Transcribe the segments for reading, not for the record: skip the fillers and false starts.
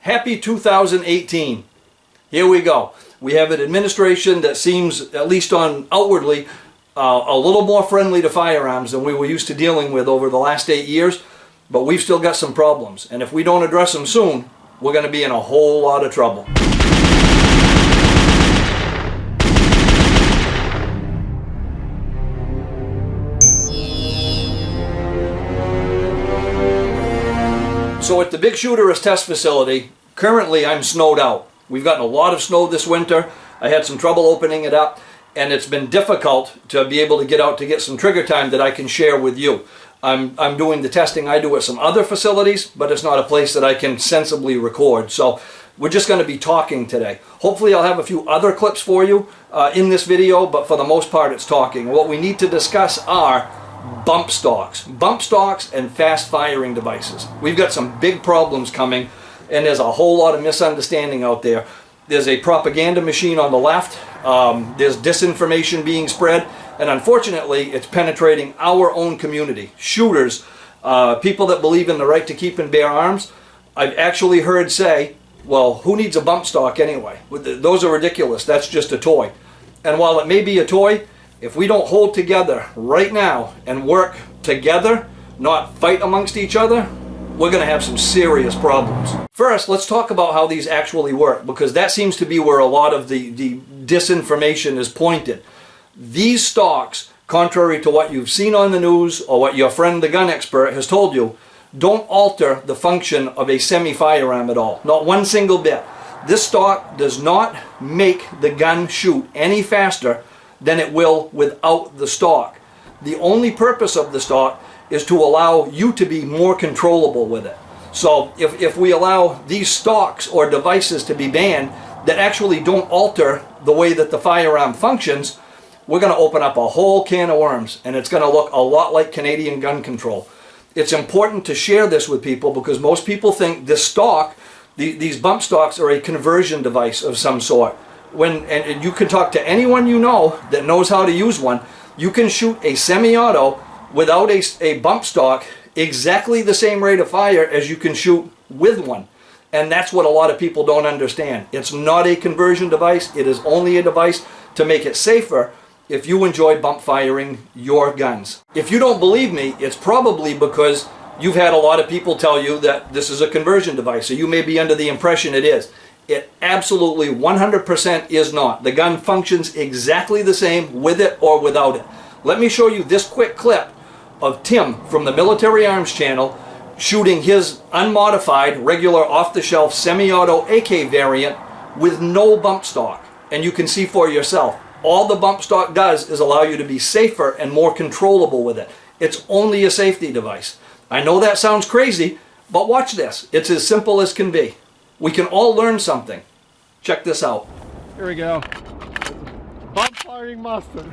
Happy 2018. Here we go. We have an administration that seems, at least on outwardly, a little more friendly to firearms than we were used to dealing with over the last 8 years, but we've still got some problems. And if we don't address them soon, we're going to be in a whole lot of trouble. So at the Bigshooterist test facility, currently I'm snowed out. We've gotten a lot of snow this winter. I had some trouble opening it up, and it's been difficult to be able to get out to get some trigger time that I can share with you. I'm doing the testing I do at some other facilities, but it's not a place that I can sensibly record. So we're just going to be talking today. Hopefully I'll have a few other clips for you in this video, but for the most part it's talking. What we need to discuss are bump stocks and fast firing devices. We've got some big problems coming, and there's a whole lot of misunderstanding out there. There's a propaganda machine on the left, there's disinformation being spread, and unfortunately it's penetrating our own community. Shooters, people that believe in the right to keep and bear arms, I've actually heard say, well, who needs a bump stock anyway? Those are ridiculous, that's just a toy. And while it may be a toy, if we don't hold together right now and work together, not fight amongst each other, we're going to have some serious problems. First, let's talk about how these actually work, because that seems to be where a lot of the disinformation is pointed. These stocks, contrary to what you've seen on the news or what your friend the gun expert has told you, don't alter the function of a semi-firearm at all. Not one single bit. This stock does not make the gun shoot any faster than it will without the stock. The only purpose of the stock is to allow you to be more controllable with it. So if we allow these stocks or devices to be banned that actually don't alter the way that the firearm functions, we're going to open up a whole can of worms, and it's going to look a lot like Canadian gun control. It's important to share this with people because most people think this stock, these bump stocks, are a conversion device of some sort. And you can talk to anyone you know that knows how to use one. You can shoot a semi-auto without a bump stock exactly the same rate of fire as you can shoot with one. And that's what a lot of people don't understand. It's not a conversion device. It is only a device to make it safer if you enjoy bump firing your guns. If you don't believe me, it's probably because you've had a lot of people tell you that this is a conversion device, so you may be under the impression it is. It absolutely 100% is not. The gun functions exactly the same with it or without it. Let me show you this quick clip of Tim from the Military Arms channel shooting his unmodified, regular off-the-shelf semi-auto AK variant with no bump stock. And you can see for yourself. All the bump stock does is allow you to be safer and more controllable with it. It's only a safety device. I know that sounds crazy, but watch this. It's as simple as can be. We can all learn something. Check this out. Here we go. Bump firing mustard.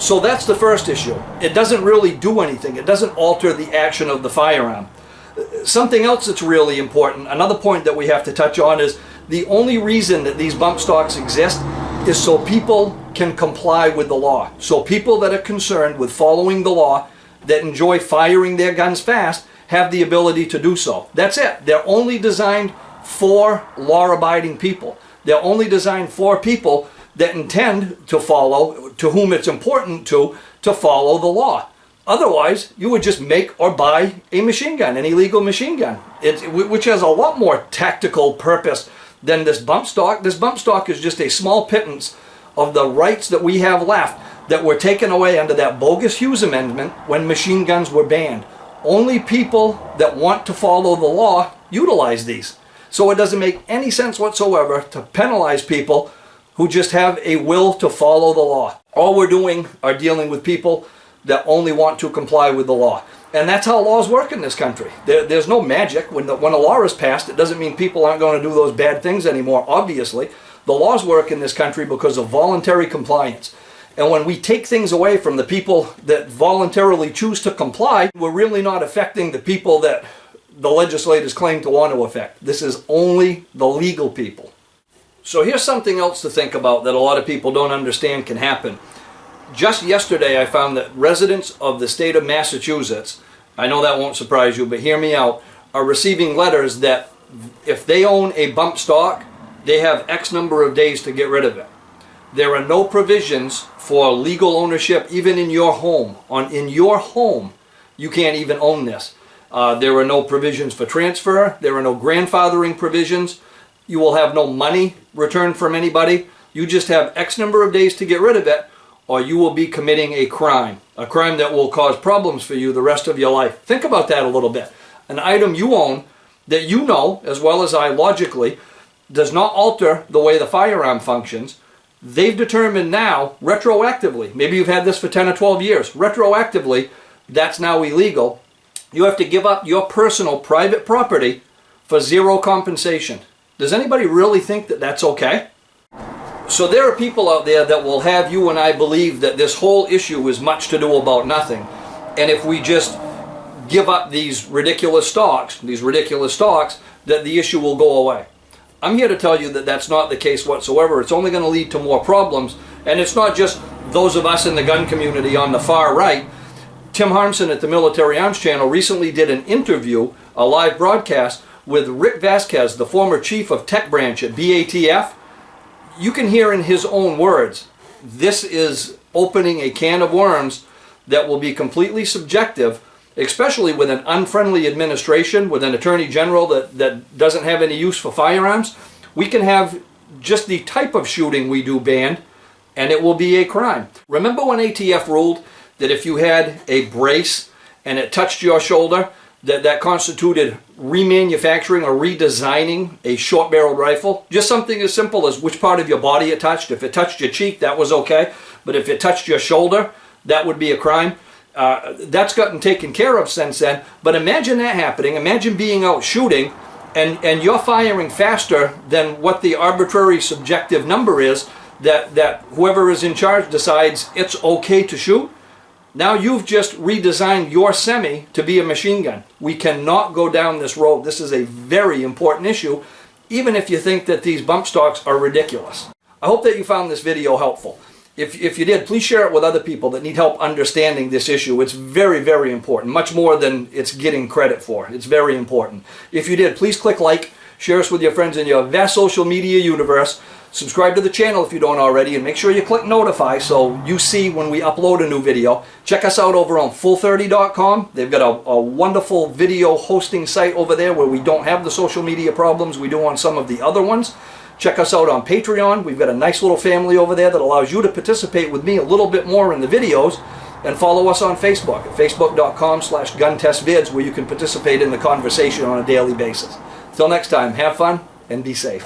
So that's the first issue. It doesn't really do anything. It doesn't alter the action of the firearm. Something else that's really important, another point that we have to touch on, is the only reason that these bump stocks exist is so people can comply with the law. So people that are concerned with following the law, that enjoy firing their guns fast, have the ability to do so. That's it. They're only designed for law-abiding people. They're only designed for people that intend to follow, to whom it's important to follow the law. Otherwise, you would just make or buy a machine gun, an illegal machine gun, which has a lot more tactical purpose than this bump stock. This bump stock is just a small pittance of the rights that we have left that were taken away under that bogus Hughes Amendment when machine guns were banned. Only people that want to follow the law utilize these. So it doesn't make any sense whatsoever to penalize people who just have a will to follow the law. All we're doing are dealing with people that only want to comply with the law. And that's how laws work in this country. There's no magic. When a law is passed, it doesn't mean people aren't going to do those bad things anymore, obviously. The laws work in this country because of voluntary compliance. And when we take things away from the people that voluntarily choose to comply, we're really not affecting the people that the legislators claim to want to affect. This is only the legal people. So here's something else to think about that a lot of people don't understand can happen. Just yesterday I found that residents of the state of Massachusetts, I know that won't surprise you, but hear me out, are receiving letters that if they own a bump stock, they have X number of days to get rid of it. There are no provisions for legal ownership even in your home. In your home, you can't even own this. There are no provisions for transfer. There are no grandfathering provisions. You will have no money returned from anybody. You just have X number of days to get rid of it, or you will be committing a crime that will cause problems for you the rest of your life. Think about that a little bit. An item you own that you know, as well as I logically, does not alter the way the firearm functions. They've determined now, retroactively, maybe you've had this for 10 or 12 years, retroactively, that's now illegal. You have to give up your personal private property for zero compensation. Does anybody really think that that's okay? So there are people out there that will have you and I believe that this whole issue is much to do about nothing. And if we just give up these ridiculous stocks, that the issue will go away. I'm here to tell you that that's not the case whatsoever. It's only going to lead to more problems. And it's not just those of us in the gun community on the far right. Tim Harmson at the Military Arms Channel recently did an interview, a live broadcast, with Rick Vasquez, the former chief of tech branch at BATF. You can hear in his own words, this is opening a can of worms that will be completely subjective, especially with an unfriendly administration, with an attorney general that doesn't have any use for firearms. We can have just the type of shooting we do banned, and it will be a crime. Remember when ATF ruled that if you had a brace and it touched your shoulder, that constituted remanufacturing or redesigning a short-barreled rifle? Just something as simple as which part of your body it touched. If it touched your cheek, that was okay. But if it touched your shoulder, that would be a crime. That's gotten taken care of since then. But imagine that happening. Imagine being out shooting and you're firing faster than what the arbitrary subjective number is that whoever is in charge decides it's okay to shoot. Now you've just redesigned your semi to be a machine gun. We cannot go down this road. This is a very important issue, even if you think that these bump stocks are ridiculous. I hope that you found this video helpful. If you did, please share it with other people that need help understanding this issue. It's very, very important, much more than it's getting credit for. It's very important. If you did, please click like, share us with your friends in your vast social media universe. Subscribe to the channel if you don't already, and make sure you click notify so you see when we upload a new video. Check us out over on full30.com. They've got a wonderful video hosting site over there where we don't have the social media problems we do on some of the other ones. Check us out on Patreon. We've got a nice little family over there that allows you to participate with me a little bit more in the videos. And follow us on Facebook at facebook.com/guntestvids, where you can participate in the conversation on a daily basis. Till next time, have fun and be safe.